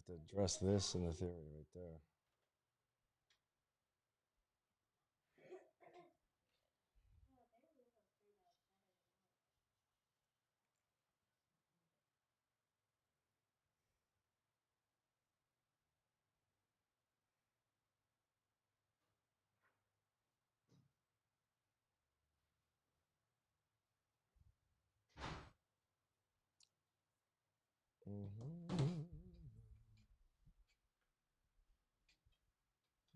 have to address this in the theory right there. Mhm.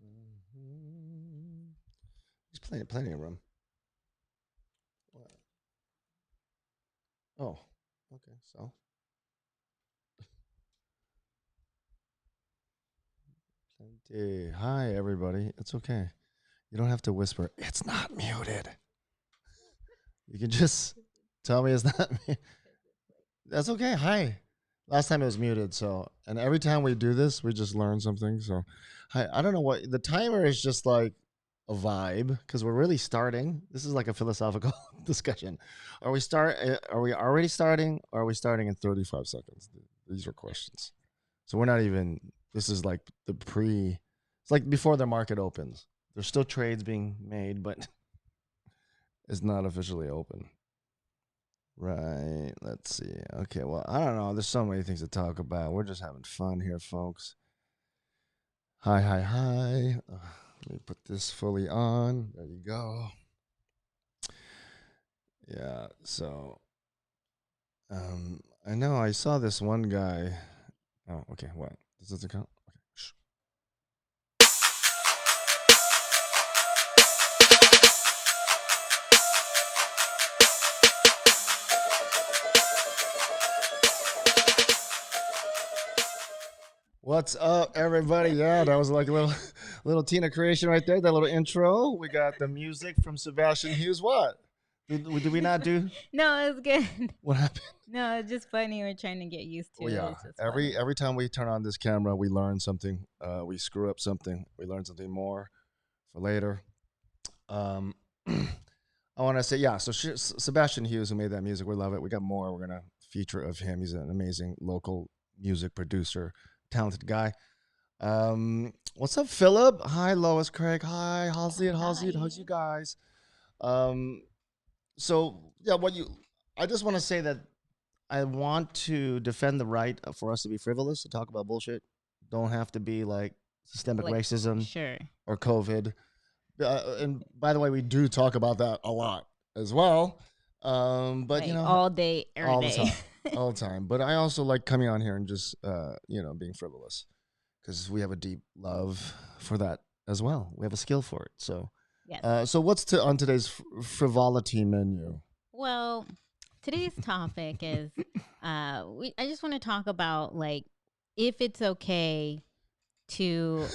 Mhm. There's plenty of room. What? Oh, okay. So plenty. Hi, everybody. It's okay. You don't have to whisper. It's not muted. You can just tell me it's not. That's okay. Hi. Last time it was muted, so and every time we do this, we just learn something. So, hi. I don't know what the timer is. Just like a vibe because we're really starting. This is like a philosophical discussion. Are we already starting? Or are we starting in 35 seconds? These are questions. So we're not even. This is like the pre. It's like before the market opens. There's still trades being made, but it's not officially open. Right. Let's see. Okay. Well, I don't know. There's so many things to talk about. We're just having fun here, folks. Hi, hi, hi. Let me put this fully on. There you go. Yeah. So, I know I saw this one guy. Oh, okay. What? Does it count? Okay. Shh. What's up, everybody? Yeah, that was like a little, little Tina creation right there. That little intro. We got the music from Sebastian Hughes. What? Did we not do? No, it's good. What happened? No, it's just funny. We're trying to get used to Well, it. yeah. It's just funny. Every time we turn on this camera, we learn something. We screw up something. We learn something more for later. Um, I want to say, yeah. So Sebastian Hughes, who made that music, we love it. We got more. We're gonna feature of him. He's an amazing local music producer, talented guy. What's up, Philip? Hi, Lois, Craig. Hi, how's it? How's it? How's Hi. you guys? Um, so yeah, what you? I just want to say that I want to defend the right for us to be frivolous to talk about bullshit. Don't have to be like systemic Like, racism sure. or COVID. And by the way, we do talk about that a lot as well. But Like all day, every all the day. time, all the time. But I also like coming on here and just being frivolous because we have a deep love for that as well. We have a skill for it. So, Yes. so what's on today's frivolity menu? Well, today's topic is I just want to talk about like if it's okay to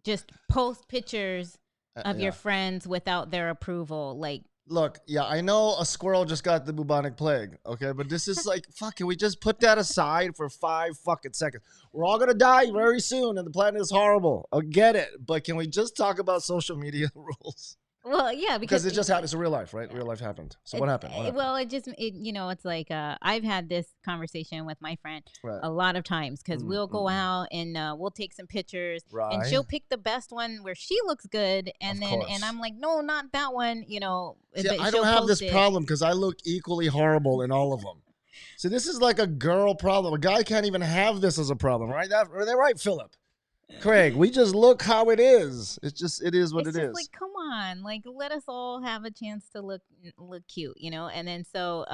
just post pictures of your Yeah. friends without their approval. Like, Look, yeah, I know a squirrel just got the bubonic plague, okay? But this is like, fuck, can we just put that aside for 5 fucking seconds? We're all gonna die very soon, and the planet is horrible. I get it, but can we just talk about social media rules? well, yeah, Because because it just happened. It's a real life, right? Real life happened. So what happened? What happened? well, it's like I've had this conversation with my friend Right. a lot of times because we'll go out and we'll take some pictures and Right. she'll pick the best one where she looks good Of and then and course. I'm like, no, not that one, See, but I she'll don't have this post it. problem because I look equally horrible in all of them. So this is like a girl problem. A guy can't even have this as a problem, right? Are they right, Philip? Craig, we just look how it is. It is what It's it just is. like, come on, like let us all have a chance to look cute, and then so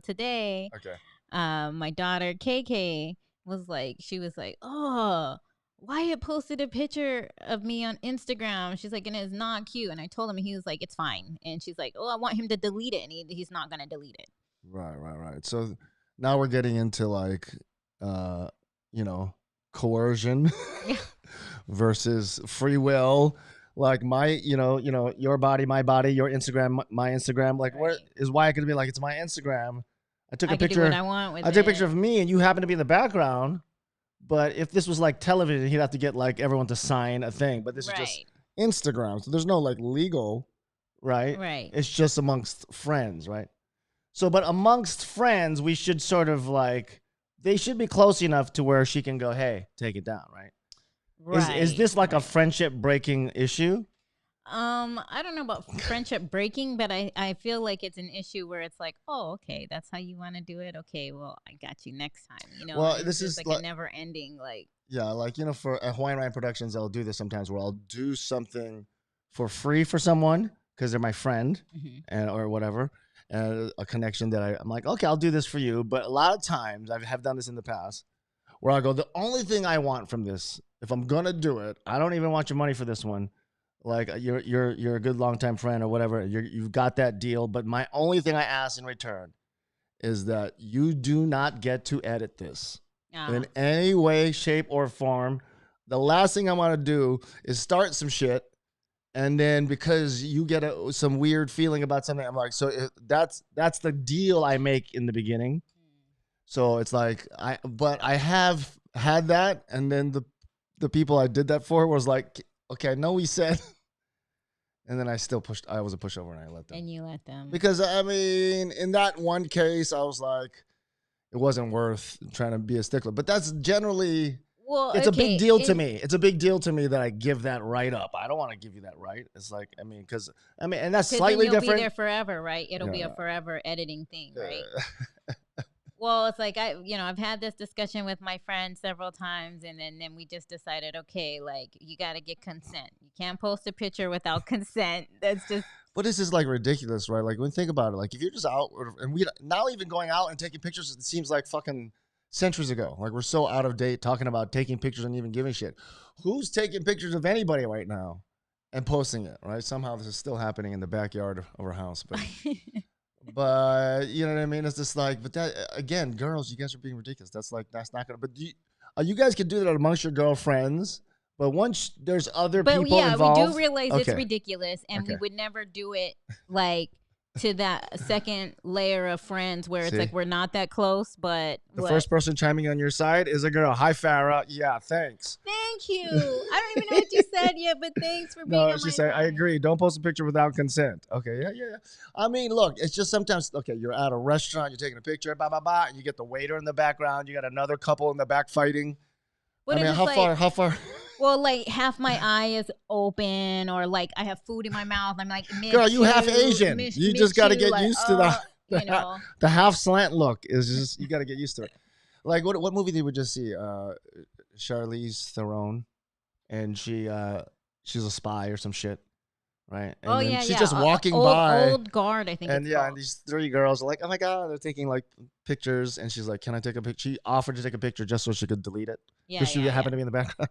today Okay. my daughter KK she was like, oh, Wyatt posted a picture of me on Instagram. She's like, and it's not cute. And I told him, he was like, it's fine. And she's like, oh, I want him to delete it, and he's not gonna delete it. Right. So now we're getting into like, uh, you know, coercion Yeah, versus free will. Like your body, my body, your Instagram, my Instagram. Like, where right. is Wyatt gonna be like? It's my Instagram. I took a I can do what picture. I want with I took a picture it. of me, and you happen to be in the background. But if this was like television, he'd have to get like everyone to sign a thing. But this is just Right, Instagram, so there's no like legal, right? right. It's just amongst friends, right? So, but amongst friends, we should sort of like they should be close enough to where she can go, hey, take it down, right? Is Right. this like a right. friendship breaking issue? I don't know about friendship breaking, but I feel like it's an issue where it's like, oh, okay, that's how you want to do it. Okay, well, I got you next time, Well, and it's this just is like a like, never ending, like, yeah, like, for Hawaiian Ryan Productions, I'll do this sometimes where I'll do something for free for someone because they're my friend mhm. and or whatever, a connection that I'm like, okay, I'll do this for you. But a lot of times I have done this in the past where I go, the only thing I want from this, if I'm gonna do it, I don't even want your money for this one. Like you're a good longtime friend or whatever. You've got that deal, but my only thing I ask in return is that you do not get to edit this in Ah, any way, shape, or form. The last thing I want to do is start some shit, and then because you get some weird feeling about something, I'm like, so that's the deal I make in the beginning. So it's like but I have had that, and then the people I did that for was like, okay, I know we said, and then I was a pushover, and I let them. and you let them. Because I mean, in that one case, I was like, it wasn't worth trying to be a stickler. But that's generally, Well, it's a big okay, deal to me. It's a big deal to me that I give that right up. I don't want to give you that right. It's like, I mean, because and that's because then slightly you'll be there different. forever, right? It'll be a Yeah. forever editing thing, right? Uh, Well, it's like I've had this discussion with my friend several times, and then we just decided, okay, like you got to get consent. You can't post a picture without consent. That's just but this is like ridiculous, right? Like when you think about it, like if you're just out, and we now even going out and taking pictures, it seems like fucking centuries ago. Like we're so out of date talking about taking pictures and even giving shit. Who's taking pictures of anybody right now and posting it, right? Somehow this is still happening in the backyard of our house, but you know what I mean? It's just like, but that again, girls, you guys are being ridiculous. That's not gonna. But you guys can do that amongst your girlfriends. But once there's other But people yeah, we involved, do realize it's okay, ridiculous, and we okay. would never do it like to that second layer of friends where it's like See, we're not that close. But the what? first person chiming on your side is a girl. Hi, Farah. Yeah, thanks. Thank you. I don't even know what you said yet, but thanks for being No, on she my said, I side. agree. Don't post a picture without consent. Okay, yeah. I mean, look, it's just sometimes, okay, you're at a restaurant, you're taking a picture, and you get the waiter in the background, you got another couple in the back fighting. I But if mean, it's like, how far? well, like half my eye is open, or like I have food in my mouth, I'm like Girl, you half mid Asian. chew, You mid just got to chew, get like used to you know. the half slant look. Is just you got to get used to it. Like what movie did we just see? Charlize Theron, and she's a spy or some shit, right? Oh And then yeah, she's yeah. just walking Old by, old guard, I think and it's yeah, and called. these three girls are like, oh my god, they're taking like pictures, and she's like, can I take a picture? She offered to take a picture just so she could delete it Yeah, because she yeah, yeah, happened to be in the background.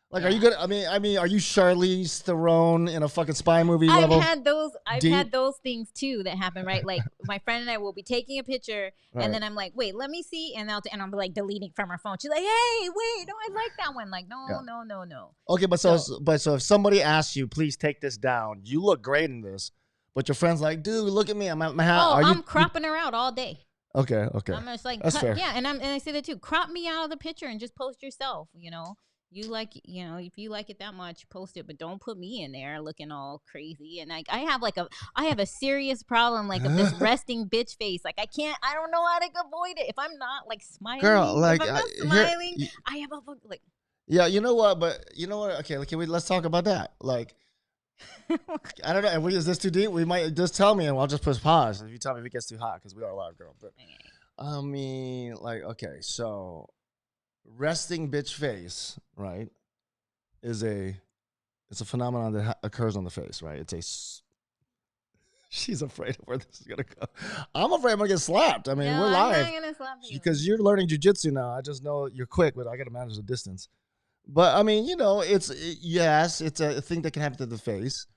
Like, are you yeah. good? I mean, are you Charlize Theron in a fucking spy movie I've level had those. I've deep? had those things too that happen, right? Like my friend and I will be taking a picture, and Right. then I'm like, "Wait, let me see," and I'll be like deleting from her phone. She's like, "Hey, wait, no, I like that one." Like, Yeah. no, no, no, no. Okay, So, but so if somebody asks you, please take this down. You look great in this, but your friend's like, dude, look at me. I'm at my house. oh, Are I'm you? cropping her out all day. Okay, okay, I'm just like, that's cut, fair. yeah, and I say that too. Crop me out of the picture and just post yourself. You like, if you like it that much, post it, but don't put me in there looking all crazy. And I have a serious problem like of this resting bitch face. Like I don't know how to avoid it. If I'm not like Girl, smiling, if like I'm not here, smiling, I have a like. yeah, you know what? But you know what? Okay, let's talk about that. Like, I don't know. And is this too deep? We might just tell me, and I'll just push pause if you tell me if it gets too hot because we are a loud girl. But Okay. I mean, like, okay, so resting bitch face, right? Is it's a phenomenon that occurs on the face, right? She's afraid of where this is gonna go. I'm afraid I'm gonna get slapped. I mean, No, we're I'm not live gonna slap you. because you're learning jujitsu now. I just know you're quick, but I gotta manage the distance. But I mean, yes, it's a thing that can happen to the face.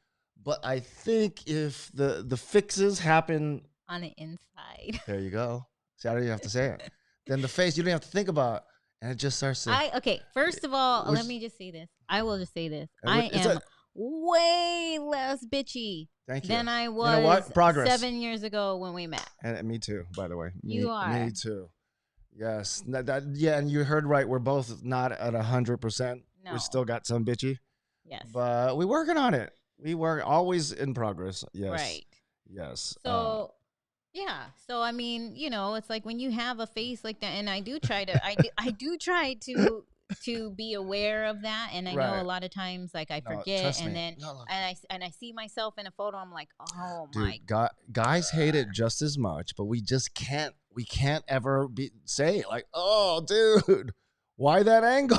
But I think if the fixes happen, On the inside. there you go. See, I don't even have to say it. Then the face, you don't have to think about, and it just starts to. Okay, first of all, Which, let me just say this. I will just say this. which I it's a am way less bitchy thank you. than I You know was what? Progress. 7 years ago when we met. And me too, by the way. You are. Me too. Yes. Yeah, and you heard right. We're both not at 100%. No. We still got some bitchy, Yes. but we're working on it. We work always in progress. Yes. Right. Yes. So Yeah. So I mean, it's like when you have a face like that, and I do try to be aware of that, and I know a Right. lot of times like I No, forget, trust and me. then No, look, and I see myself in a photo, I'm like, oh my dude, guys hate it just as much, but we just can't. We can't ever say like, "Oh, dude, why that angle?"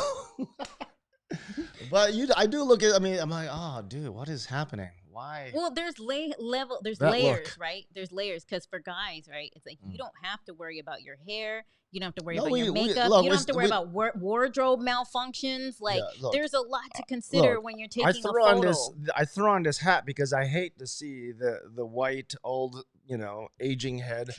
But I do look at. I mean, I'm like, "Oh, dude, what is happening? Why Well, there's that layers, look?" right? There's layers because for guys, right, it's like you Mm. don't have to worry about your hair, you don't have to worry No, about your we makeup, look. you don't have to worry about wardrobe malfunctions. Like Yeah, look. there's a lot to consider Look, when you're taking a photo. I threw on this hat because I hate to see the white old, aging head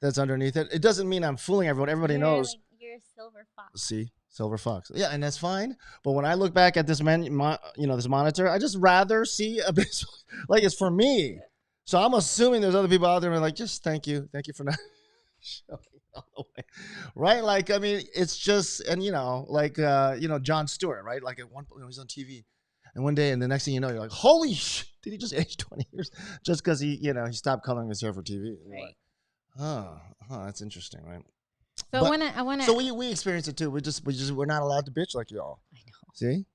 that's underneath it. It doesn't mean I'm fooling everyone. Everybody knows. You're a silver fox. See, silver fox. Yeah, and that's fine. But when I look back at this this monitor, I just rather see a bit like it's for me. So I'm assuming there's other people out there who are like, just thank you for not showing all the way. Right? Like, I mean, it's just, and like, Jon Stewart, right? Like at one point, he's on TV, and one day, and the next thing you know, you're like, holy did he just age 20 years just because he stopped coloring his hair for TV? And you're like, Right. that's interesting, right? So But I want to. so we experience it too. We're not allowed to bitch like y'all. I know. See?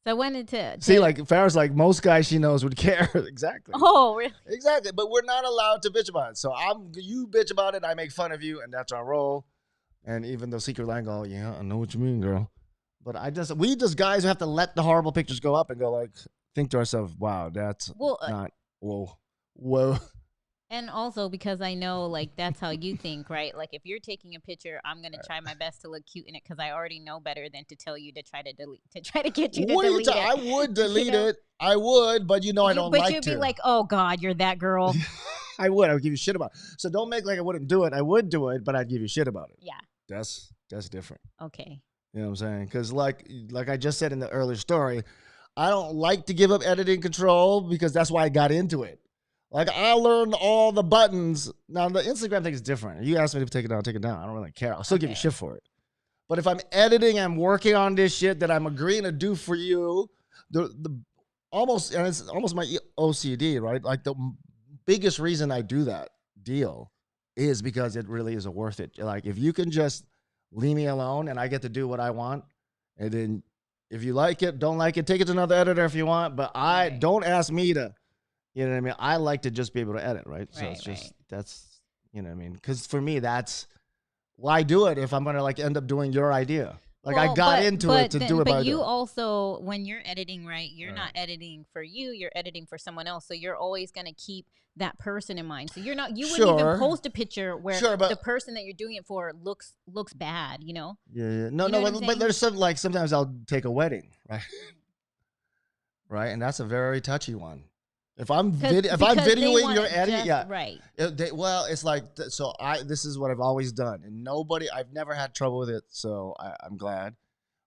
So I wanted to. See, like Farrah's like most guys she knows would care. Exactly. Oh, really? Exactly. But we're not allowed to bitch about it. So you bitch about it, I make fun of you, and that's our role. And even though Secret Line go, yeah, I know what you mean, girl. But we just guys who have to let the horrible pictures go up and go like, think to ourselves, wow, that's Well, not whoa. and also because I know like that's how you think, right? Like if you're taking a picture, I'm gonna try my best to look cute in it because I already know better than to tell you to try to get you to What are you delete it. I would delete know? it. I would, but I don't But like you'd to. be like, oh God, you're that girl. I would. I would give you shit about it. So don't make like I wouldn't do it. I would do it, but I'd give you shit about it. Yeah. That's different. Okay. You know what I'm saying? Because like I just said in the earlier story, I don't like to give up editing control because that's why I got into it. Like I learned all the buttons. Now the Instagram thing is different. You asked me to take it down, take it down. I don't really care. I'll still give you shit for it. But if I'm editing, I'm working on this shit that I'm agreeing to do for you. The almost, and it's almost my OCD, right? Like the biggest reason I do that deal is because it really is worth it. Like if you can just leave me alone and I get to do what I want, and then if you like it, don't like it, take it to another editor if you want. But don't ask me to. You know what I mean? I like to just be able to edit, right? So it's just that's you know what I mean? Because for me, that's why do it if I'm gonna like end up doing your idea. Like I got into it to do it. But you also, when you're editing, right? You're not editing for you. You're editing for someone else. So you're always gonna keep that person in mind. So you're not. You wouldn't even post a picture where the person that you're doing it for looks bad. You know? Yeah. No. But there's some like sometimes I'll take a wedding, right? Right, and that's a very touchy one. If I'm videoing your edit, yeah, right. It's like so. This is what I've always done, and I've never had trouble with it, so I'm glad.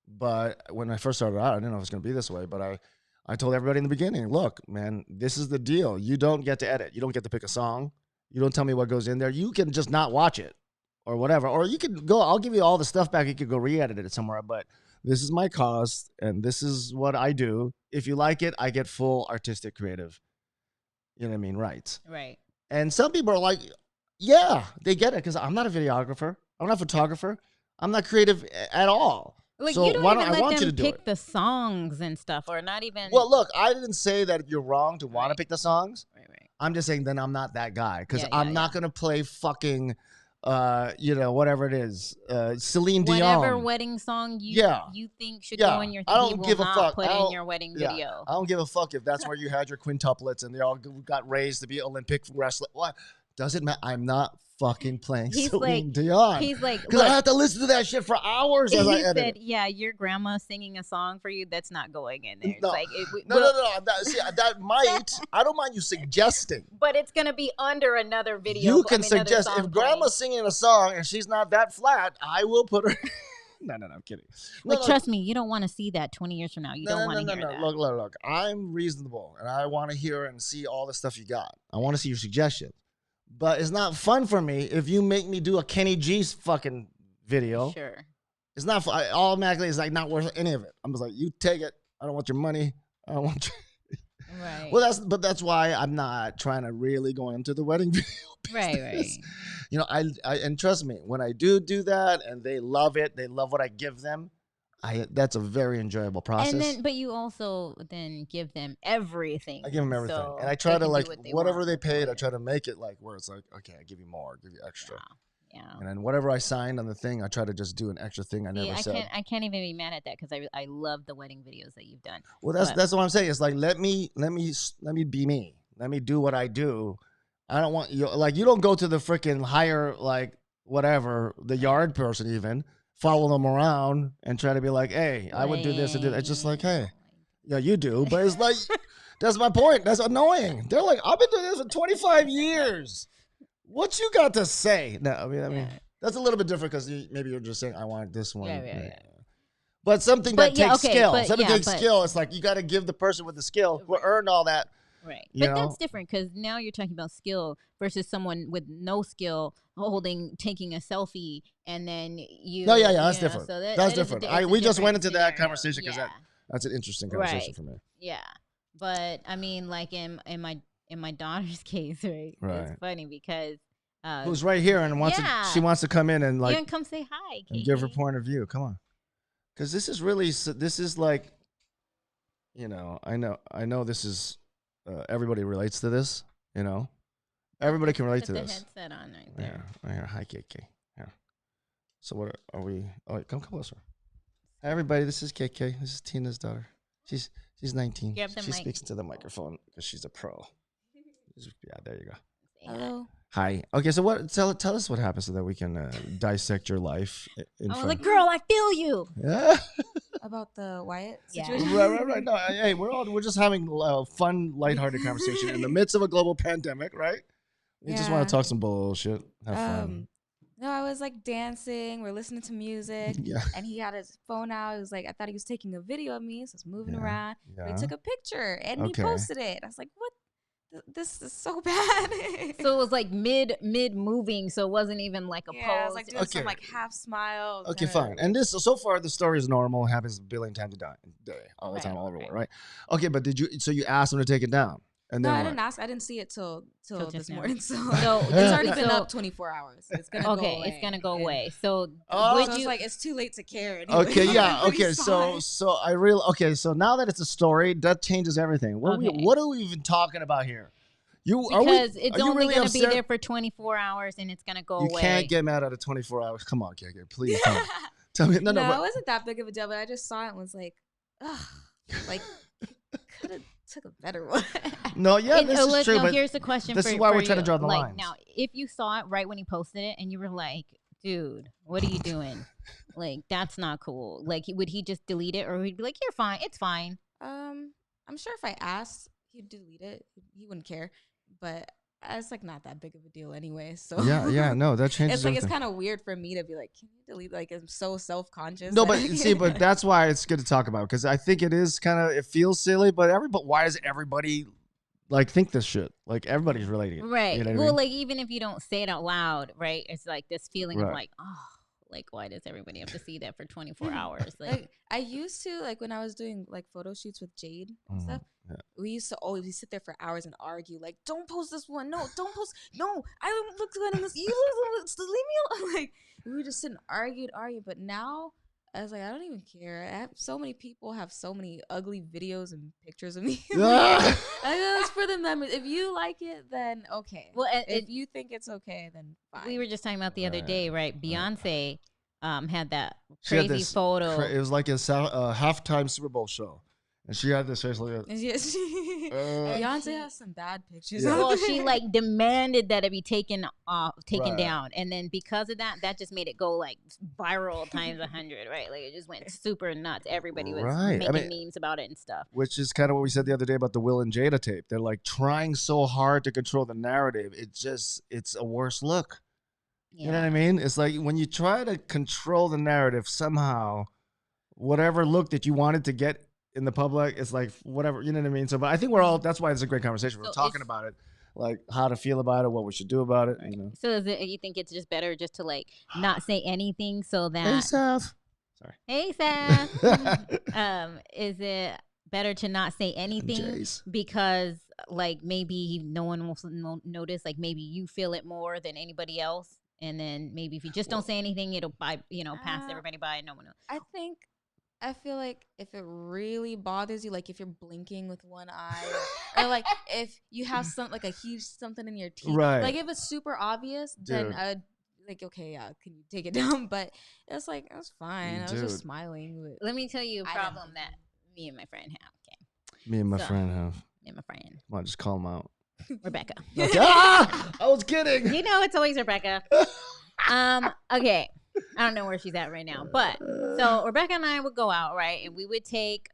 But when I first started out, I didn't know it was going to be this way. But I told everybody in the beginning, look, man, this is the deal. You don't get to edit. You don't get to pick a song. You don't tell me what goes in there. You can just not watch it, or whatever. Or you can go. I'll give you all the stuff back. You could go re-edit it somewhere, but. This is my cost, and this is what I do. If you like it, I get full artistic creative. You know what I mean? Rights. Right. And some people are like, yeah, they get it because I'm not a videographer. I'm not a photographer. I'm not creative at all. Like so you don't why even don't I let want them you to pick do it? the songs and stuff, or not even. Well, look, I didn't say that you're wrong to want to pick the songs. Right. I'm just saying then I'm not that guy because Yeah, I'm not going to play fucking whatever it is, Celine Dion. Whatever wedding song you think should go in your thing, I don't give a fuck. Put in your wedding video. I don't give a fuck if that's where you had your quintuplets and they all got raised to be Olympic wrestler. What? Doesn't matter. I'm not fucking playing Celine Dion. He's like, because I have to listen to that shit for hours as I edit. He said, yeah, your grandma singing a song for you, that's not going in there. No, it's like, no. That might. I don't mind you suggesting. But it's going to be under another video. You can suggest if grandma's singing a song and she's not that flat, I will put her. No, I'm kidding. Trust me, you don't want to see that 20 years from now. You don't want to hear that. Look. I'm reasonable, and I want to hear and see all the stuff you got. I want to see your suggestions. But it's not fun for me if you make me do a Kenny G's fucking video. Sure. It's not fun. Automatically, it's like not worth any of it. I'm just like, you take it. I don't want your money. I don't want your... Right. Well, that's why I'm not trying to really go into the wedding video Right. business. You know, I and trust me, when I do that and they love it, they love what I give them. That's a very enjoyable process. And then, but you also then give them everything. I give them everything, so and I try they to can do like what they whatever want they with paid. I it. try to make it like where it's like, okay, I give you more, I give you extra, Yeah. and then whatever I signed on the thing, I try to just do an extra thing I See, never said. I can't even be mad at that because I love the wedding videos that you've done. Well, But- that's what I'm saying. It's like let me be me. Let me do what I do. I don't want you like you don't go to the freaking hire like whatever the yard person even follow them around and try to be like, hey, I would do this and do that. It's just like, hey, yeah, you do, but it's like that's my point. That's annoying. They're like, I've been doing this for 25 years. What you got to say? No, I mean, Yeah. that's a little bit different because maybe you're just saying I want this one. Yeah. But something But that yeah, takes okay, skill. but Something yeah, takes but- skill. It's like you got to give the person with the skill who earned all that. Right. You But know? that's different because now you're talking about skill versus someone with no skill taking a selfie and then you. No, yeah, that's you know, different. so That's that is a different. di- it's a We just went different into that scenario. conversation because Yeah. that's an interesting conversation Right. for me. Yeah. But I mean, like in my daughter's case, right? Right. It's funny because Who's right here and wants yeah. she wants to come in and you like can come say hi, and give her Kiki. point of view. Come on, because this is really this is like, you know, I know this is everybody relates to this. You know, everybody can relate Put to the this. headset on right Yeah, there. right here. Hi, KK. Yeah. So what are we? Oh, wait, come closer. Hi, everybody. This is KK. This is Tina's daughter. She's 19. Grab the She mic. speaks into the microphone because she's a pro. Yeah, there you go. Say hi. Hello. Hi. Okay, so what? Tell us what happened so that we can dissect your life in I was front. like, girl, I feel you. Yeah. About the Wyatt Yeah. situation. right. No, hey, we're just having a fun, lighthearted conversation in the midst of a global pandemic, right? We just want Yeah. to talk some bullshit, have fun. No, I was like dancing. We're listening to music, Yeah. and he had his phone out. He was like, I thought he was taking a video of me, so I was moving Yeah, around. But Yeah. he took a picture and Okay. he posted it. I was like, what? This is so bad. So it was like mid moving, so it wasn't even like a yeah, I was pose. like doing some Okay. like half smile. Okay, kinda- fine. And this so far the story is normal. Happens a billion times a day, all the Right, time, all over the right. world, right? Okay, but so you asked him to take it down, and No, then I what? didn't ask. I didn't see it till Till this just now. morning. So, So- it's already been so- up 24 hours. It's gonna go Okay, away. it's gonna go And- away. So Oh. would so you it's like it's too late to care. Anyway. Okay, yeah, Everybody's okay. fine. So I really so now that it's a story, that changes everything. What Okay. what are we even talking about here? because it's are you only really gonna be upset? there for 24 hours and it's gonna go You away. can't get mad at a 24 hours. Come on, KK, please tell me. Tell me. No, No, but it wasn't that big of a deal, but I just saw it and was like, ugh, like could have took a better one. no, yeah, And, this is true. no, but here's the question. this for, is why for we're trying to you. draw the like, lines. Now, if you saw it right when he posted it and you were like, dude, what are you doing? Like, that's not cool. Like, would he just delete it or he'd be like, you're fine. It's fine. I'm sure if I asked, he'd delete it. He wouldn't care, but it's like not that big of a deal anyway. So yeah, no, that changes it's like it's everything. kind of weird for me to be like, can you delete? Like I'm so self conscious. No, but see, but that's why it's good to talk about because I think it is kind of it feels silly, but why does everybody like think this shit? Like everybody's relating, it, Right. You know what I Well, mean? like, even if you don't say it out loud, right? It's like this feeling of Right. like, oh, like, why does everybody have to see that for 24 hours? like I used to like when I was doing like photo shoots with Jade and Mhm, stuff. yeah. We used to always sit there for hours and argue. Like, don't post this one. No, don't post. No, I don't look good in this. You leave me alone. Like we would just sit and argue. But now I was like, I don't even care. I have so many people have so many ugly videos and pictures of me. Ah! I go, it's for the memories. If you like it, then okay. Well, If you think it's okay, then fine. we were just talking about the other Right, day, right? Beyonce had that She had crazy this photo. It was like a halftime Super Bowl show, and she had this face like, Beyonce has some bad pictures. Yeah. out Well, there. she like demanded that it be taken Right. down, and then because of that, that just made it go like viral times 100, right? Like it just went super nuts. Everybody was Right. I making mean- memes about it and stuff. which is kind of what we said the other day about the Will and Jada tape. They're like trying so hard to control the narrative. It's a worse look. Yeah. You know what I mean? It's like when you try to control the narrative somehow, whatever look that you wanted to get in the public, it's like whatever, you know what I mean? So, but I think we're all, that's why it's a great conversation. We're So talking it's- about it, like how to feel about it, what we should do about it, you know. So is it? You think it's just better just to like not say anything so Hey, that Seth. hey Seth, is it better to not say anything Jace. because like maybe no one will notice. Like maybe you feel it more than anybody else, and then maybe if you just don't say anything, it'll pass everybody by and no one knows. I feel like if it really bothers you, like if you're blinking with one eye, or like if you have like a huge something in your teeth, Right. like if it's super obvious, then Dude. I'd like, okay, yeah, can you take it down? But it's like, that's fine. I was Dude. just smiling. But Let me tell you a I don't problem know. that me and my friend have. Okay, Me and my So- friend have. me and my friend Come on, just call him out. Rebecca. Okay. Ah! I was kidding. You know it's always Rebecca. Okay. I don't know where she's at right now, but so Rebecca and I would go out, right? And we would take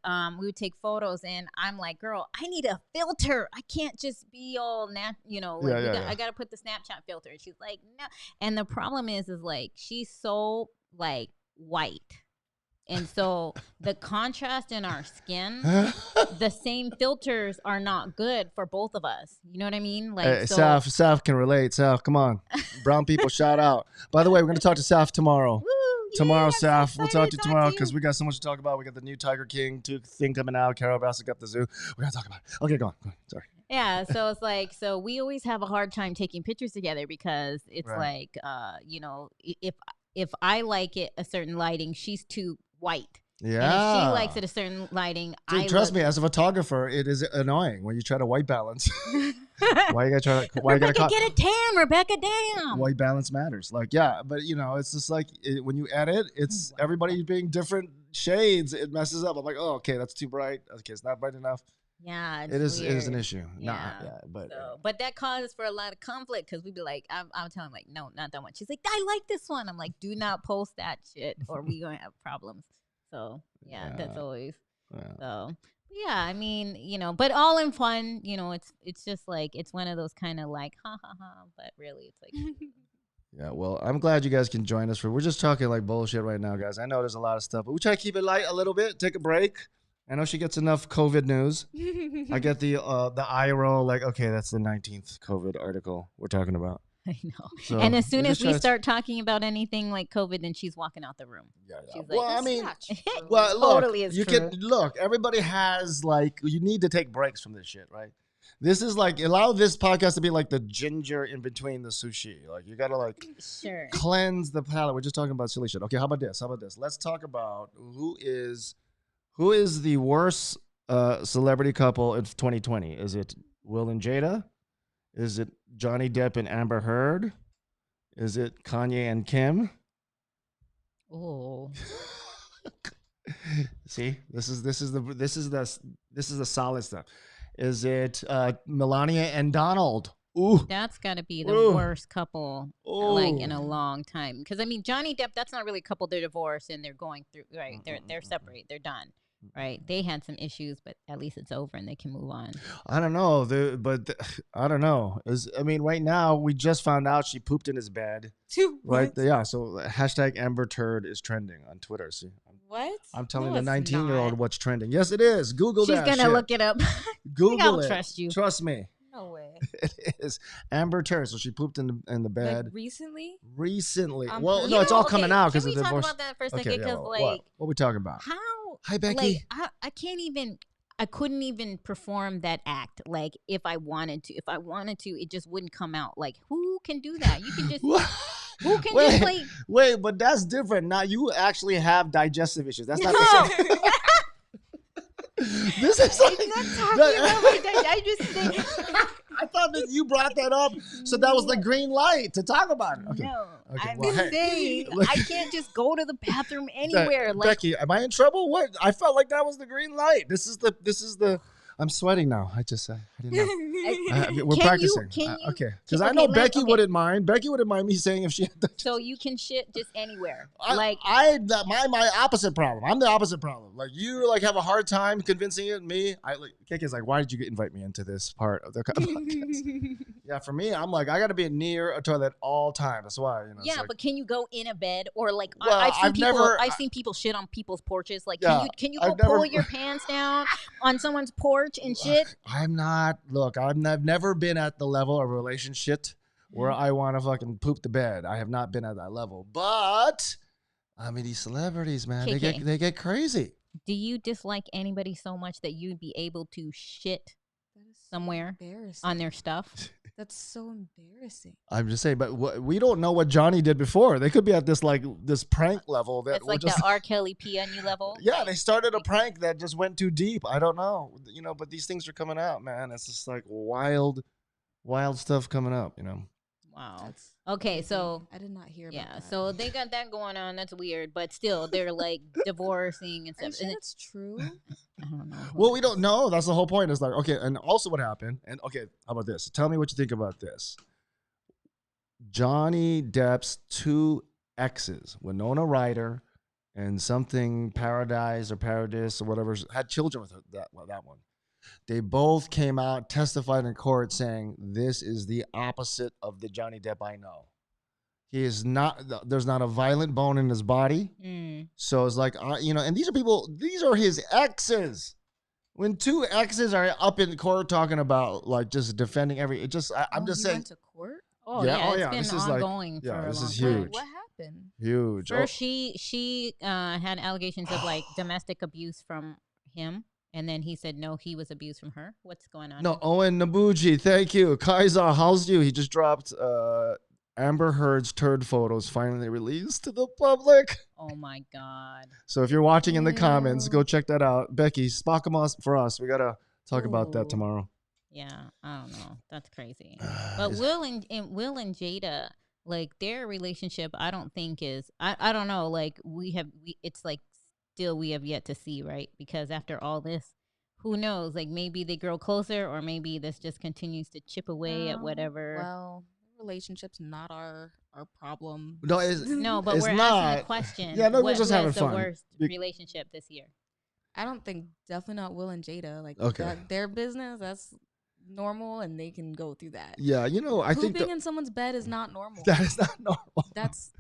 photos, and I'm like, girl, I need a filter. I can't just be all like Yeah. I gotta put the Snapchat filter. And she's like, no. And the problem is like she's so like white. And so the contrast in our skin, the same filters are not good for both of us. You know what I mean? Like Hey, so Saf can relate. Saf, come on. Brown people, shout out. By the way, we're going to talk to Saf tomorrow. Woo, Tomorrow, yay, I'm so Saf. We'll talk excited to you talk tomorrow you. because we got so much to talk about. We got the new Tiger King thing coming out. Carol Bassett got the zoo. We're going to talk about it. Okay, go on. Sorry. Yeah, so it's like, so we always have a hard time taking pictures together because it's Right. like, if I like it a certain lighting, she's too white. Yeah. And if she likes it a certain lighting, Dude, trust me, as a photographer, it is annoying when you try to white balance. Why you gotta try to? Why you gotta? Rebecca, get a tan, Rebecca, damn. White balance matters. Like, yeah, but it's just like when you edit, it's everybody being different shades. It messes up. I'm like, oh, okay, that's too bright. Okay, it's not bright enough. Yeah, It is an weird. issue. Yeah. But that causes for a lot of conflict because we'd be like, I'm telling her, like, no, not that one. She's like, I like this one. I'm like, do not post that shit or we gonna have problems. So yeah, that's Yeah. always Yeah. so. Yeah, I mean, but all in fun. It's just like it's one of those kind of like ha ha ha, but really it's like Yeah, well, I'm glad you guys can join us. We're just talking like bullshit right now, guys. I know there's a lot of stuff, but we try to keep it light a little bit. Take a break. I know she gets enough COVID news. I get the eye roll. Like, okay, that's the 19th COVID article we're talking about. I know. So And as soon we as just we try to- start talking about anything like COVID, then she's walking out the room. yeah. She's like, Well, I That's mean, not true. well, look, Totally is you true. can look. Everybody has like, you need to take breaks from this shit, right? This is like, allow this podcast to be like the ginger in between the sushi. Like, you gotta like Sure. cleanse the palate. We're just talking about silly shit. Okay, how about this? Let's talk about who is the worst celebrity couple of 2020. Is it Will and Jada? Is it Johnny Depp and Amber Heard? Is it Kanye and Kim? Oh. See, this is the solid stuff. Is it Melania and Donald? Ooh, That's got to be the Ooh. worst couple like in Ooh. a long time. Because I mean, Johnny Depp, that's not really a couple. They're divorced and they're going through. Right, they're separate. They're done. Right, they had some issues, but at least it's over and they can move on. I don't know, I don't know. Right now we just found out she pooped in his bed. Right? What? Yeah. So hashtag Amber Turd is trending on Twitter. See, What? I'm telling No, the it's 19-year-old not. what's trending. Yes, it is. Google She's that. gonna shit. look it up. Google I'll it. trust you. Trust me. No way. It is Amber Turd. So she pooped in the bed Like recently? recently. Um, Well, you no, it's know, all coming okay, out can because we of the talk divorce. about that for a Okay, second? yeah, Because what we talking about? how? Hi, Becky. Like, I can't even. I couldn't even perform that act. Like if I wanted to, it just wouldn't come out. Like who can do that? You can just. Who can Wait, just like? Wait, but that's different. Now you actually have digestive issues. That's not the same. This is like, I'm not talking about my I just think. I thought that you brought that up, so that was the green light to talk about it. Okay. No, Okay, I'm well, hey. saying Look. I can't just go to the bathroom anywhere. Like Becky, am I in trouble? What? I felt like that was the green light. This is the. I'm sweating now. I didn't know. We're Can practicing. you- Okay, because I okay, know let- Becky okay. wouldn't mind. Becky wouldn't mind me saying if she had. so you can shit just anywhere. My opposite problem. I'm the opposite problem. Like you like have a hard time convincing it. Me, Keki's like, why did you invite me into this part of the podcast? Yeah, for me, I'm like, I got to be near a toilet all time. That's why, it's Yeah, like, but can you go in a bed or like Well, I've seen people shit on people's porches. Like Yeah, can you I've go pull never- your pants down on someone's porch and shit? I'm not. Look, I've never been at the level of relationship where I want to fucking poop the bed. I have not been at that level. But I mean, these celebrities, man, KK. they get crazy. do you dislike anybody so much that you'd be able to shit That is so somewhere embarrassing. on their stuff? That's so embarrassing. I'm just saying, but we don't know what Johnny did before. They could be at this like this prank level that It's we're like just the R. Kelly pee on you level. yeah. Like, They started a prank that just went too deep. I don't know, but these things are coming out, man. It's just like wild stuff coming up. wow. That's Okay, crazy. so I did not hear about yeah, that. so they got that going on. That's weird, but still, they're like divorcing and Are you stuff. sure And that's true? I don't know. who Well, we knows? don't know. That's the whole point. It's like okay, and also what happened. And okay, how about this? Tell me what you think about this. Johnny Depp's two exes, Winona Ryder and something Paradise or Paradis or whatever, had children with her, that one. They both came out, testified in court saying, this is the opposite of the Johnny Depp I know. He is not, there's not a violent bone in his body. Mm. So it's like, and these are his exes. When two exes are up in court talking about like just defending I'm just he saying, went to court. Oh Yeah, yeah, oh, it's yeah, been this is like- ongoing yeah, for a this long is time. huge. What happened? huge. First, she had allegations of like domestic abuse from him, and then he said no, he was abused from her. What's going on? No, here? Owen Nabuji, thank you. Kaiser, how's you? He just dropped Amber Heard's turd photos finally released to the public. Oh my god. So if you're watching in the comments, Ew. go check that out. Becky, spock 'em us for us. We gotta talk about that Ooh. tomorrow. Yeah, I don't know. That's crazy. But Will and Jada, like their relationship, I don't think is. I don't know. Like it's like still we have yet to see, right? Because after all this, who knows? Like maybe they grow closer, or maybe this just continues to chip away at whatever. Well, relationships not our problem. No, it's, No, but it's we're asking not. the question. Yeah, no, we're what just who having has the fun. worst Be- relationship this year? I don't think definitely not Will and Jada. Like Okay. their business, that's normal, and they can go through that. Yeah, I think Pooping in someone's bed is not normal. that is not normal. That's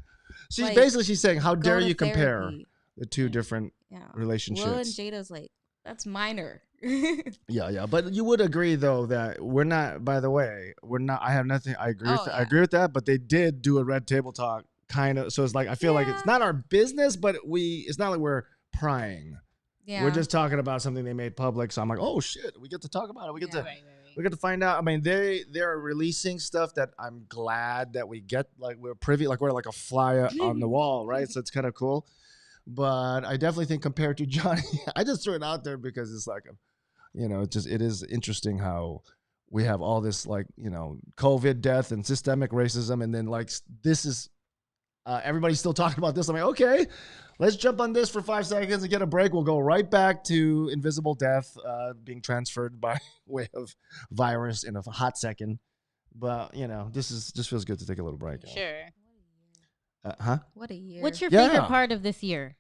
She's saying, how go dare to you compare therapy. the two different Yeah. relationships? Will and Jada's like that's minor. Yeah. But you would agree though that we're not. By the way, we're not. I have nothing. I agree. Oh, I yeah. agree with that. But they did do a red table talk, kind of. So it's like I feel like it's Yeah. not our business, but it's not like we're prying. Yeah. We're just talking about something they made public. So I'm like, oh shit, we get to talk about it. We get Yeah. to Right. we get to find out. I mean, they're releasing stuff that I'm glad that we get. Like we're privy. Like we're like a fly on the wall, right? So it's kind of cool. But I definitely think compared to Johnny, I just threw it out there because it's like, it is interesting how we have all this like, COVID death and systemic racism. And then like, this is, everybody's still talking about this. I'm like, okay, let's jump on this for 5 seconds and get a break. We'll go right back to invisible death being transferred by way of virus in a hot second. But, this just feels good to take a little break. Sure. Huh? What a year. What's your Yeah. favorite part of this year?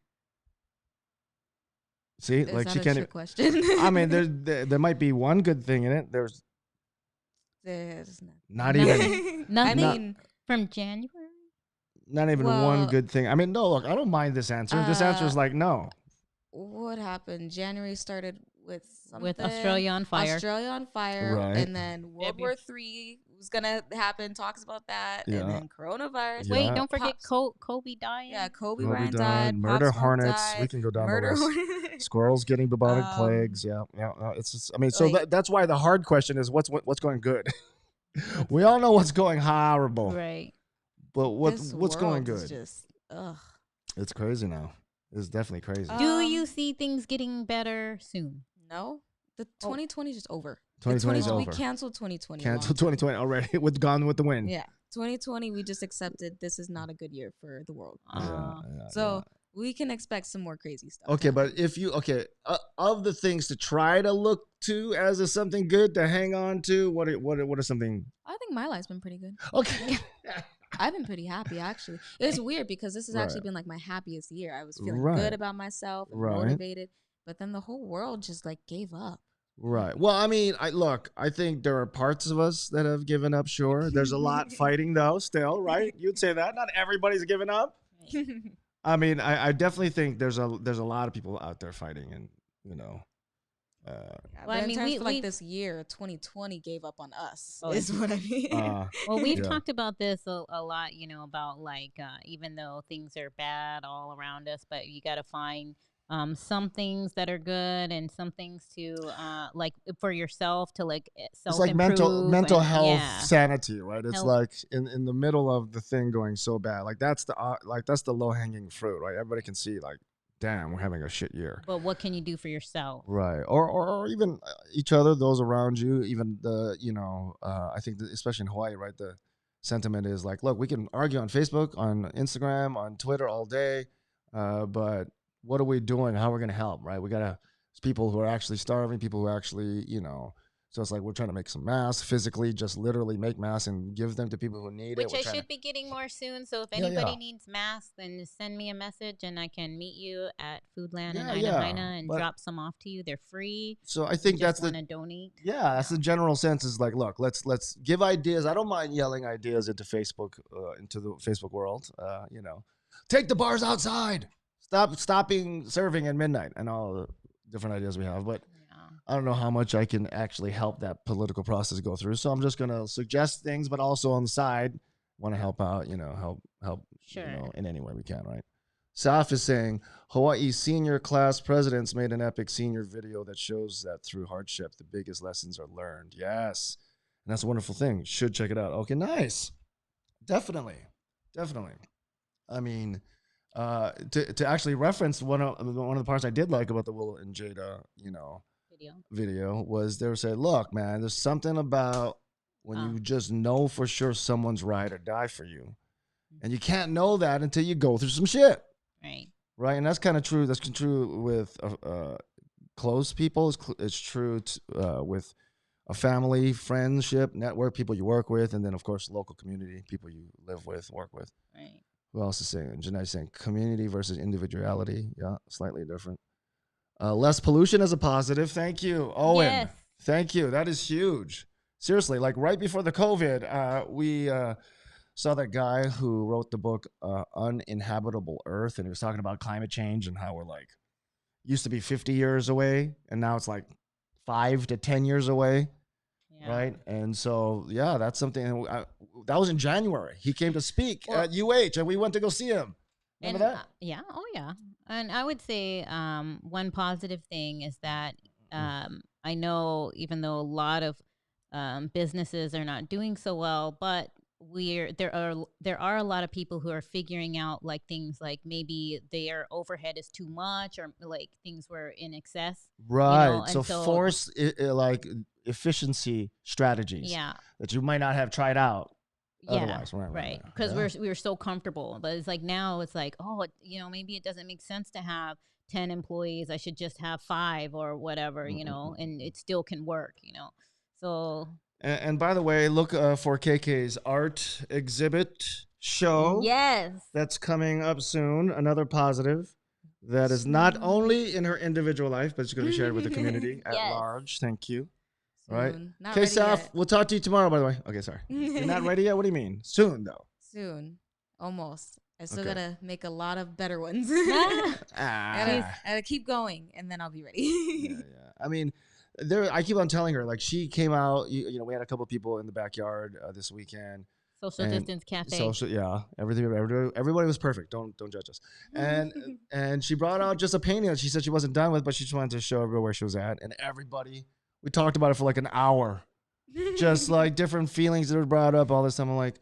See, Is like that she a can't. trick question? I mean, there might be one good thing in it. There's There's not Nothing. even I Nothing mean, from January. one Well, good thing. I mean, no, look, I don't mind this answer. This answer is like no. what happened? January started with something. With Australia on fire. Australia on fire, Right. and then World February. War III was gonna happen. Talks about that, Yeah. and then coronavirus. Yeah. Wait, don't forget Pops- Kobe dying. Yeah, Kobe Kobe Bryant died, died. murder Pop Smoke hornets. died, We can go down the murder list. hornets. Squirrels getting bubonic Um, plagues. Yeah. It's just, I mean, so like- that's why the hard question is what's going good. We all know what's going horrible, Right. but This what's going world is good? Just ugh. It's crazy now. It's definitely crazy. Do Um, you see things getting better soon? No, the 2020 is just over. 2020 is 2020 over. We canceled 2020. Cancel 2020 already. With Gone with the Wind. Yeah, 2020. We just accepted this is not a good year for the world. Yeah, So we can expect some more crazy stuff. Okay, but if you of the things to try to look to as a something good to hang on to, what are something? I think my life's been pretty good. Okay, I've been pretty happy actually. It's weird because this has actually Right. been like my happiest year. I was feeling Right. good about myself and Right. motivated, but then the whole world just like gave up. right. Well, I mean, I think there are parts of us that have given up. Sure, there's a lot fighting though. Still, right? You'd say that not everybody's given up. I mean, I definitely think there's a lot of people out there fighting, and Yeah, Well, but I in mean, terms of like we've- this year, 2020 gave up on us. Oh, is what I mean. Well, we've Yeah. talked about this a lot, about like even though things are bad all around us, but you got to find some things that are good and some things to like for yourself to like It's self like improve. mental and, health yeah, sanity, right? It's health. like in the middle of the thing going so bad. Like that's the low hanging fruit, right? Everybody can see like, damn, we're having a shit year. But what can you do for yourself? Right. Or even each other, those around you, even the, I think that especially in Hawaii, right? The sentiment is like, look, we can argue on Facebook, on Instagram, on Twitter all day, but what are we doing? How are we going to help, right? We got to, people who are actually starving, people who are actually, so it's like we're trying to make some masks physically, just literally make masks and give them to people who need it. Which We're I trying should be getting more soon. So if Yeah, anybody yeah. needs masks, then just send me a message and I can meet you at Foodland in Yeah, Aina yeah, Haina and but- drop some off to you. They're free. So I You think just that's want the to donate. Yeah, that's the general sense. Is like, look, let's give ideas. I don't mind yelling ideas into Facebook, into the Facebook world. Take the bars outside. Stopping serving at midnight, and all the different ideas we have. But Yeah. I don't know how much I can actually help that political process go through. So I'm just gonna suggest things, but also on the side, want to help out. Help. Sure. In any way we can, right? Saf is saying Hawaii senior class presidents made an epic senior video that shows that through hardship, the biggest lessons are learned. Yes. And that's a wonderful thing. Should check it out. Okay, nice. Definitely. I mean, to actually reference one of the parts I did like about the Will and Jada, video was they were saying, look, man, there's something about when you just know for sure someone's ride or die for you. And you can't know that until you go through some shit. Right. And that's kind of true. That's true with close people. It's true with a family, friendship, network, people you work with, and then, of course, local community, people you live with, work with. Right. Who else is saying? Jeanette's saying community versus individuality. Yeah, slightly different. Less pollution is a positive. Thank you, Owen. Yes. Thank you. That is huge. Seriously, like right before the COVID, we saw that guy who wrote the book Uninhabitable Earth, and he was talking about climate change and how we're like used to be 50 years away, and now it's like 5 to 10 years away. Yeah. Right. And so, yeah, that's something that was in January. He came to speak at UH and we went to go see him. Remember that? Yeah. Oh, yeah. And I would say one positive thing is that I know even though a lot of businesses are not doing so well, but there are a lot of people who are figuring out like things like maybe their overhead is too much or like things were in excess. Right. So force like efficiency strategies. Yeah. That you might not have tried out. Yeah, otherwise. right. Because we were so comfortable, but it's like now it's like, oh, maybe it doesn't make sense to have 10 employees. I should just have 5 or whatever, and it still can work, So. And by the way, look for KK's art exhibit show. Yes. That's coming up soon. Another positive that is not only in her individual life, but it's going to be shared with the community at large. Thank you. All right. Okay, Saf, we'll talk to you tomorrow, by the way. Okay, sorry. You're not ready yet? What do you mean? Soon, though. Soon. Almost. I still got to make a lot of better ones. I gotta keep going, and then I'll be ready. Yeah. I mean, I keep on telling her, like, she came out, we had a couple of people in the backyard this weekend. Social distance cafe. Everybody was perfect. Don't judge us. And she brought out just a painting that she said she wasn't done with, but she just wanted to show everybody where she was at. And everybody, we talked about it for like an hour. Just like different feelings that were brought up, all this time. I'm like,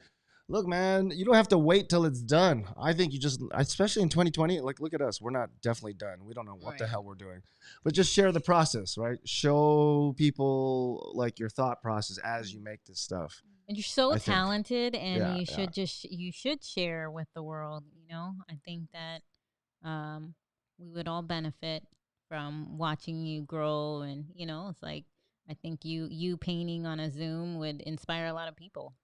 look, man, you don't have to wait till it's done. I think you just, especially in 2020, like, look at us. We're not definitely done. We don't know what the hell we're doing. But just share the process, right? Show people, like, your thought process as you make this stuff. And you're so talented, and you should share with the world, I think that we would all benefit from watching you grow, and, it's like, I think you painting on a Zoom would inspire a lot of people.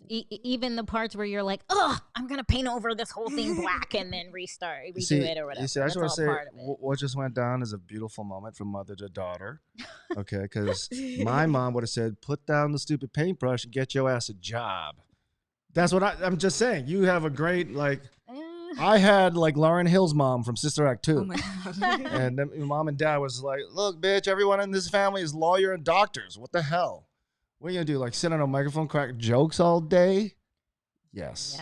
Even the parts where you're like, oh, I'm going to paint over this whole thing black and then redo it or whatever. You see, I just want to say what just went down is a beautiful moment from mother to daughter. Okay, because my mom would have said, put down the stupid paintbrush and get your ass a job. That's what I'm just saying. You have a great, like, I had like Lauryn Hill's mom from Sister Act 2. Oh my God. And then mom and dad was like, look, bitch, everyone in this family is lawyer and doctors. What the hell? What are you going to do? Like sit on a microphone, crack jokes all day? Yes.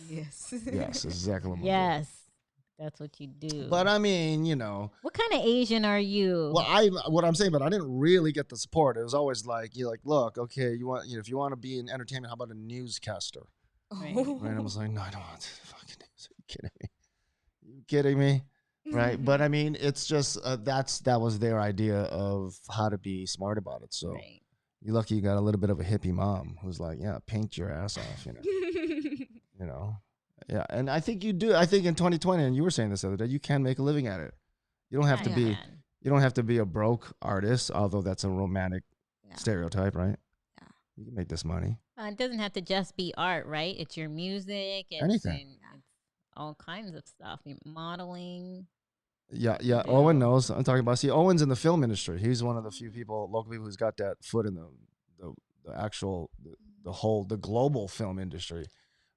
Yes. Yes, exactly what I'm Yes. That's what you do. But I mean, you know, what kind of Asian are you? well, what I'm saying, but I didn't really get the support. It was always like, you're like, look, okay, if you want to be in entertainment, how about a newscaster? Right. Right? I was like, no, I don't want to fucking news. Are you kidding me? You kidding me? Right? But I mean, it's just that was their idea of how to be smart about it. So Right. you're lucky you got a little bit of a hippie mom who's like, yeah, paint your ass off, you know. Yeah, and I think you do. I think in 2020, and you were saying this the other day, you can make a living at it. You don't have to I be. can. You don't have to be a broke artist, although that's a romantic Yeah. stereotype, right? Yeah. You can make this money. It doesn't have to just be art, right? It's your music. It's Anything. it's all kinds of stuff. Modeling. Yeah. Yeah. Owen knows. I'm talking about. See, Owen's in the film industry. He's one of the few people, local people, who's got that foot in the actual the global film industry.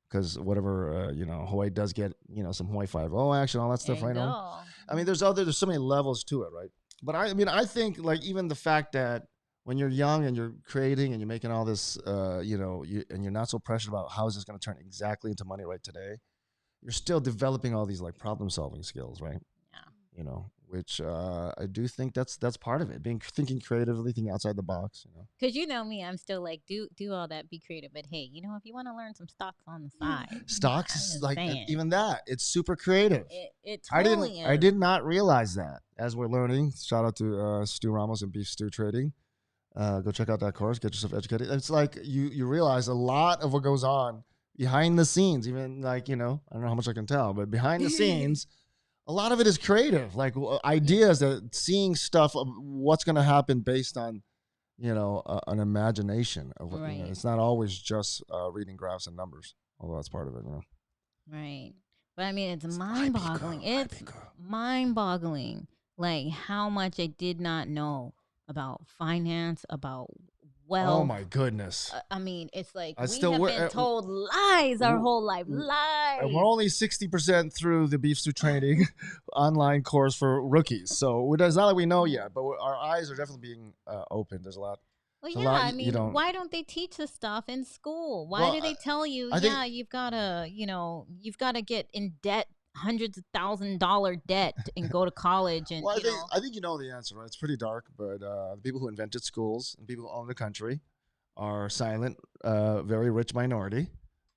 Because whatever Hawaii does get some Hawaii 5.0 action, all that stuff, There you right? On. go. I mean, there's so many levels to it, right? But I think like even the fact that when you're young and you're creating and you're making all this, and you're not so pressured about how is this going to turn exactly into money right today, you're still developing all these like problem solving skills, right? Yeah. Which I do think that's part of it, thinking creatively, thinking outside the box. Because you know me, I'm still like, do all that, be creative. But hey, if you want to learn some stocks on the side, Stocks I'm is just like saying. even that, it's super creative. It totally I is. did not realize that. As we're learning, shout out to Stu Ramos and Beef Stew Trading. Go check out that course, get yourself educated. It's like you realize a lot of what goes on behind the scenes. Even like I don't know how much I can tell, but behind the scenes, a lot of it is creative, like ideas that seeing stuff of what's going to happen based on an imagination of what Right. it's not always just reading graphs and numbers, although that's part of it. Right. But I mean, it's It's mind-boggling. IP girl, It's IP girl. mind-boggling, like how much I did not know about finance, about wealth. Oh my goodness. I mean, it's like I we still have wo- been told lies our whole life. Lies. And we're only 60% through the Beef Stew Training online course for rookies. So it's not like we know yet, but our eyes are definitely being opened. There's a lot. Well, It's a yeah. lot I you mean, don't- why don't they teach this stuff in school? Why Well, do they tell you, I think- you've gotta, you've gotta get in debt, hundreds of $1,000 debt, and go to college, and Well, I think you know the answer, right? It's pretty dark, but the people who invented schools and people who own the country are silent, very rich minority.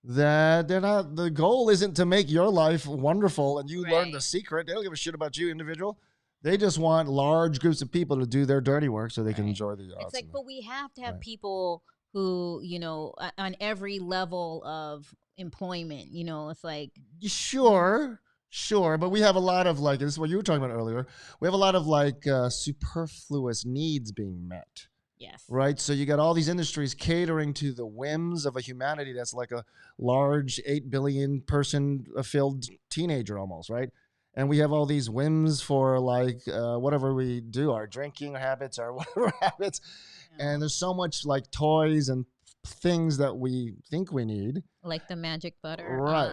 That they're not. The goal isn't to make your life wonderful and you learn the Right. secret. They don't give a shit about you, individual. They just want large groups of people to do their dirty work so they can Right. enjoy the. It's like, but we have to have Right. people who, on every level of employment. It's like, Sure, but we have a lot of like this is what you were talking about earlier. We have a lot of like superfluous needs being met. yes, Right. So you got all these industries catering to the whims of a humanity that's like a large 8 billion person filled teenager almost. Right. And we have all these whims for like whatever we do, our drinking habits, our whatever habits. Yeah. And there's so much like toys and things that we think we need. like the magic butter, Right,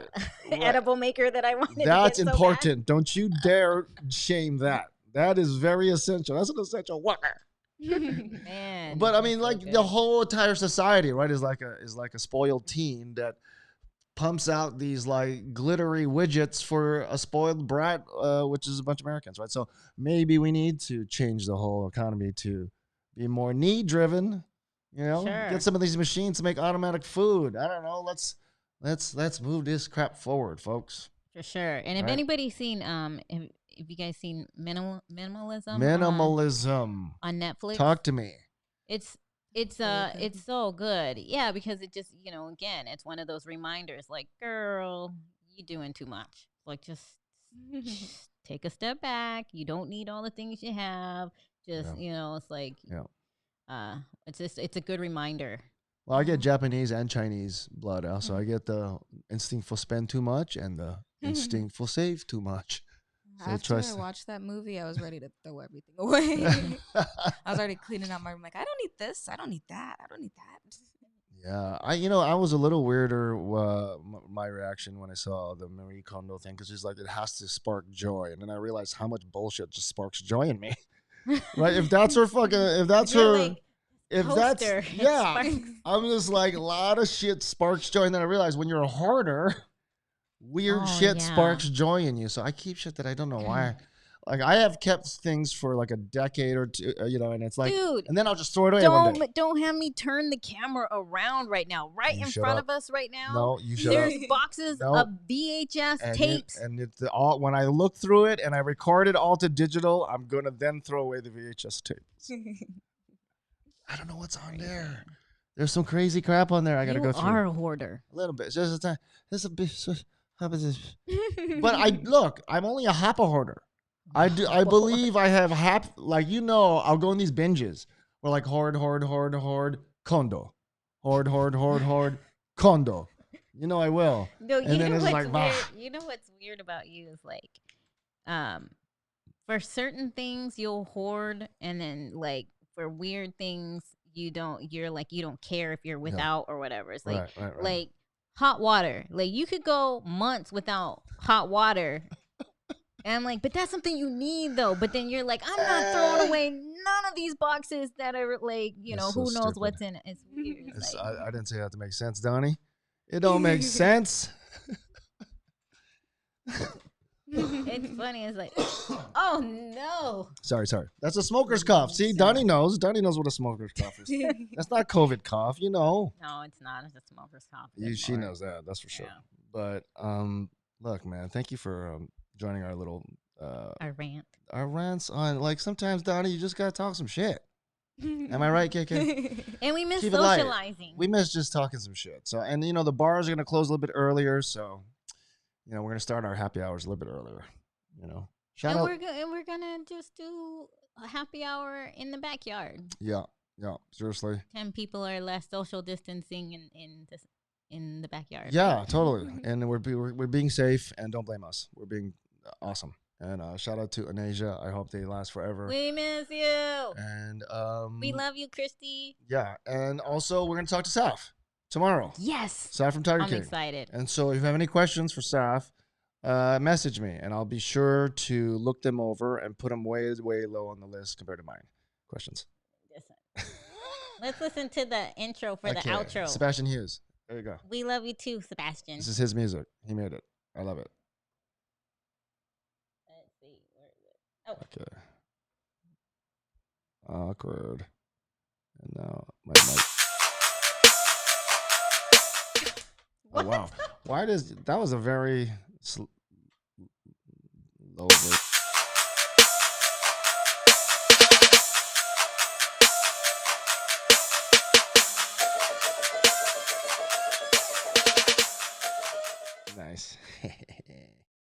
right. edible maker that I wanted. That's to get important. Don't you dare shame that. That is very essential. That's an essential worker. So bad. Man, But I it's mean, so like good. the whole entire society, right, is like a spoiled teen that pumps out these like glittery widgets for a spoiled brat, which is a bunch of Americans, right? So maybe we need to change the whole economy to be more need driven. Sure. Get some of these machines to make automatic food. I don't know. Let's move this crap forward, folks. For sure. And if Right. anybody's seen, if you guys seen minimalism, Minimalism. on Netflix, Talk to me. it's Very good. it's so good. Yeah, because it just again, it's one of those reminders. Like, girl, you doing too much. Like, just take a step back. You don't need all the things you have. Just it's like it's a good reminder. Well, I get Japanese and Chinese blood. Also, I get the instinct for spend too much and the instinct for save too much. So After try I s- watched that movie, I was ready to throw everything away. I was already cleaning out my room. Like, I don't need this. I don't need that. I don't need that. Yeah, I was a little weirder. My reaction when I saw the Marie Kondo thing, because it's like it has to spark joy, and then I realized how much bullshit just sparks joy in me. Right? If that's her fucking, if that's You're her, like, if that's toaster. yeah, Sparks. I'm just like a lot of shit sparks joy, and then I realized when you're a hoarder, weird Oh, shit yeah. sparks joy in you. So I keep shit that I don't know why. Like I have kept things for like a decade or two, and it's like, Dude, and then I'll just throw it away one day. don't have me turn the camera around right now, right You in shut front up. of us right now. No, you shut There's up. boxes No. of VHS And tapes. it's all when I look through it and I record it all to digital, I'm gonna then throw away the VHS tapes. I don't know what's on there. There's some crazy crap on there. I gotta You go through are a hoarder. a little bit. Just a time. Just a bit. But look. I'm only a hoppa hoarder. I believe I have I'll go in these binges. We're like hoard, condo, hoard, condo. I will. No, And you then know it's what's like, bah. weird? You know what's weird about you is like, for certain things you'll hoard, and then like for weird things you don't. You're like you don't care if you're without or whatever. It's like Right. like hot water. Like you could go months without hot water. And I'm like, but that's something you need though. But then you're like, I'm not throwing away none of these boxes that are like, It's so who knows stupid. what's in it. It's weird. It's like, I didn't say that to make sense, Donnie. It don't make sense. it's funny. It's like, oh no. Sorry. That's a smoker's cough. See, Donnie knows. Donnie knows what a smoker's cough is. That's not COVID cough, No, it's not. It's a smoker's cough. She knows that. That's for sure. Yeah. But look, man, thank you for joining our little A rant. our rants on like sometimes, Donnie, you just gotta talk some shit. Am I right, KK? And we miss Keep it light. socializing. We miss just talking some shit. So, and the bars are gonna close a little bit earlier, so we're gonna start our happy hours a little bit earlier. Shout and out. we're gonna just do a happy hour in the backyard. Yeah, seriously. 10 people or less social distancing in the backyard. Yeah, totally. And we're being safe, and don't blame us. We're being awesome. And shout out to Anasia. I hope they last forever. We miss you. And We love you, Christy. yeah, and also we're gonna talk to Saf tomorrow. Yes. Saf from Tiger I'm King. excited. And so if you have any questions for Saf, message me, and I'll be sure to look them over and put them way low on the list compared to mine. Questions. Listen. Let's listen to the intro for the outro. Sebastian Hughes. There you go. We love you too, Sebastian. This is his music. He made it. I love it. Let's see. Where is it? Oh. Okay. Awkward. And now my mic. Oh, wow. Why does that was a very low.